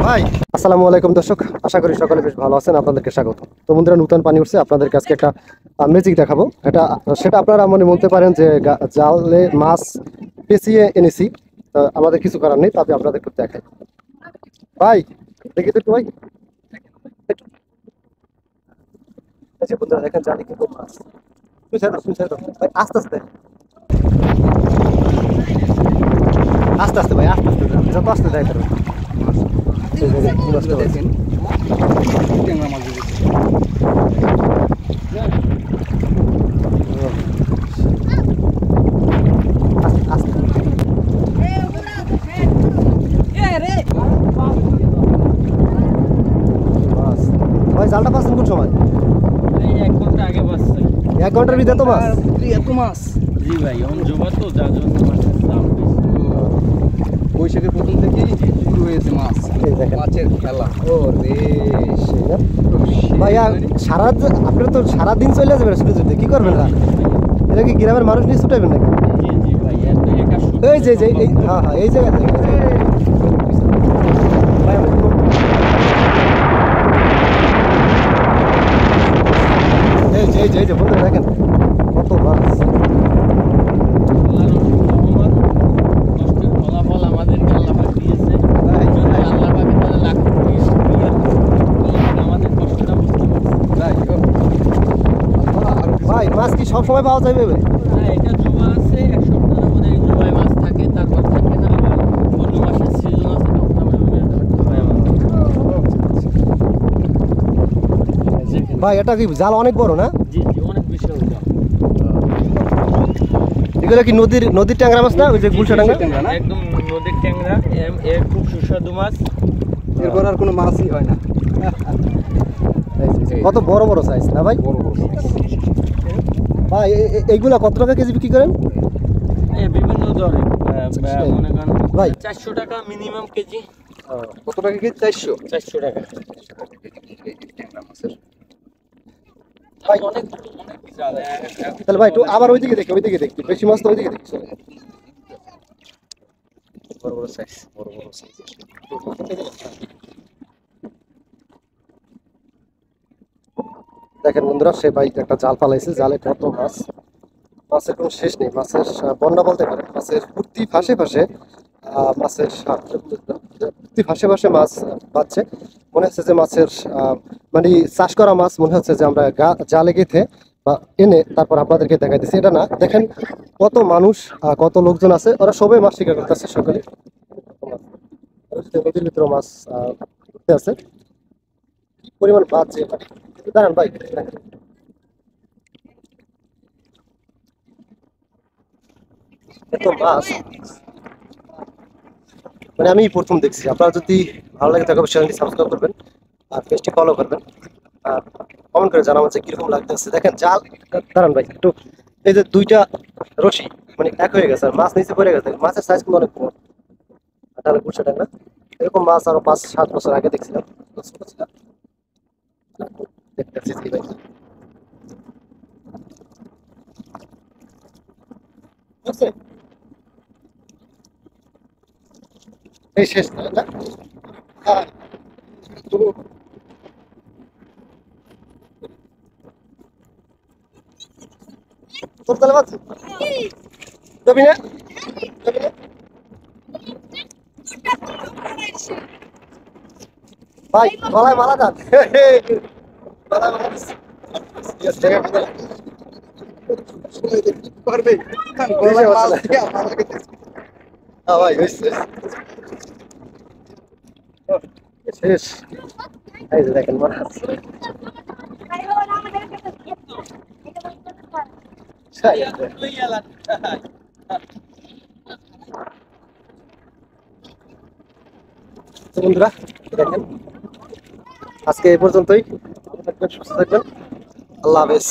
ভাই আসসালামু আলাইকুম দর্শক, আশা করি সকলে বেশ ভালো আছেন। আপনাদেরকে স্বাগত। তো বন্ধুরা, নতুন পানি উঠছে, আপনাদেরকে আজকে একটা ম্যাজিক দেখাবো। সেটা আপনারা মনে বলতে পারেন যে জালে মাছ পেঁচিয়ে এনেছি, আমাদের কিছু করার নেই, তবে আপনাদের একটু দেখাই। ভাই দেখি তো একটু ভাই, এই যে বন্ধুরা দেখেন জালে কিন্তু মাছ। ভাই আস্তে আস্তে আস্তে আস্তে ভাই, আস্তে আস্তে যত আস্তে যাই পারবেন। দেখেন ট্যাংরা মাছ ভাই জালটা পাচ্ছেন কোন সময়? 1 ঘন্টা আগে বাসছে। 1 ঘন্টার ভিতরে তো মাছ? এত মাছ। জি ভাই, এখন জোবা তো যার জন্য মাছের দাম বেশি। বৈশাখের প্রথম থেকেই শুরু হয়েছে মাছ, এই দেখেন মাছের খেলা। ও রে ভাইয়া, আপনারা তো সারাদিন চলে যাবেন ছুটে ছুটে, কি করবেন? এটা কি গ্রামের মানুষ নিয়ে ছুটাবেন নাকি? জি জি ভাই, এত একা শুধু এই যে হ্যাঁ হ্যাঁ, এই জায়গাতে ভাই এই যে বন্ধুরা দেখেন কত মাছ। আল্লাহর রহমত, কষ্টের ফলাফল আমাদেরকে আল্লাহ পাক দিয়েছে। যদি আল্লাহ পাকের দ্বারা লাখ কোটি শুকরিয়া, আমাদের কষ্টটা বুঝতে পারছি। ভাই মাছ কি সব সময় পাওয়া যাবে? হ্যাঁ, এটা জোবা আছে, 1 সপ্তাহ ধরে এই জোবায় মাছ থাকে, তারপর থাকে না। আবার অন্য মাসের সিজন আছে, তখন আবার ওই ধরতে হয় আমাদের। ভাই এটা কি জাল অনেক বড় না? জি জি, অনেক বেশি হবে। এগুলো কি নদীর ট্যাংরা মাছ না? ওই যে গুলশা ট্যাংরা? একদম নদীর ট্যাংরা, এর খুব সুস্বাদু মাছ। এরপর আর কোনো মাছই হয় না। কত বড় বড় সাইজ না ভাই? বড় বড় ভাই এইগুলা কত টাকা কেজি বিক্রি করেন? বিভিন্ন দরে, মনে করেন ভাই 400 টাকা মিনিমাম কেজি। কত টাকা কেজি? 400 টাকা। ট্যাংরা মাছের। ভাই অনেক বিশাল। তাহলে ভাই একটু আবার ওইদিকে দেখি, বেশি মাছ তো ওইদিকে দেখি। বড় বড় সাইজ, বড় বড় সাইজ। দেখেন বন্ধুরা, সে ভাই একটা জাল ফালাইছে, জালে কত মাছ। মাছের কোনো শেষ নেই, মাছের বন্যা বলতে পারেন। মাছের প্রতি ফাঁসে ফাঁসে মাছের প্রতি ফাঁসে ফাঁসে মাছ পাচ্ছে। মনে হচ্ছে যে মাছের মানে চাষ করা মাছ মনে হচ্ছে যে আমরা জালে গেঁথে বা এনে তারপর আপনাদেরকে দেখাইতেছি। এটা না, দেখেন কত মানুষ, কত লোকজন আছে, ওরা সবাই মাছ শিকার করতেছে। সকালে নদীর ভিতরে মাছ উঠতে আছে, কি পরিমাণ মাছ যে মানে দাঁড়ান ভাই, এত মাছ মানে আমি প্রথম দেখছি। আপনারা যদি ভালো লাগে থাকে চ্যানেলটি সাবস্ক্রাইব করবেন আর পেজটি ফলো করবেন, আর কমেন্ট করে জানাবেন যে কিরকম লাগতেছে। দেখেন জাল, দাঁড়ান ভাই একটু, এই যে দুইটা রশি মানে এক হয়ে গেছে, আর মাছ নিচে পড়ে গেছে। মাছের সাইজ কিন্তু অনেক বড়, তাহলে বুঝছে না। এরকম মাছ আরো 5-7 বছর আগে দেখছিলাম, দেখতেছি ভাই। বুঝছে এই শেষ না এটা? হ্যাঁ তোর তাহলে বাচ্চা যাবি না? ভাই গলায় মালা যান, পারবে ভাই হয়েছে শেষ। এই যে দেখেন মাছ, বন্ধুরা দেখেন আজকে এই পর্যন্তই। ভালো থাকবেন, সুস্থ থাকবেন, আল্লাহ হাফেজ।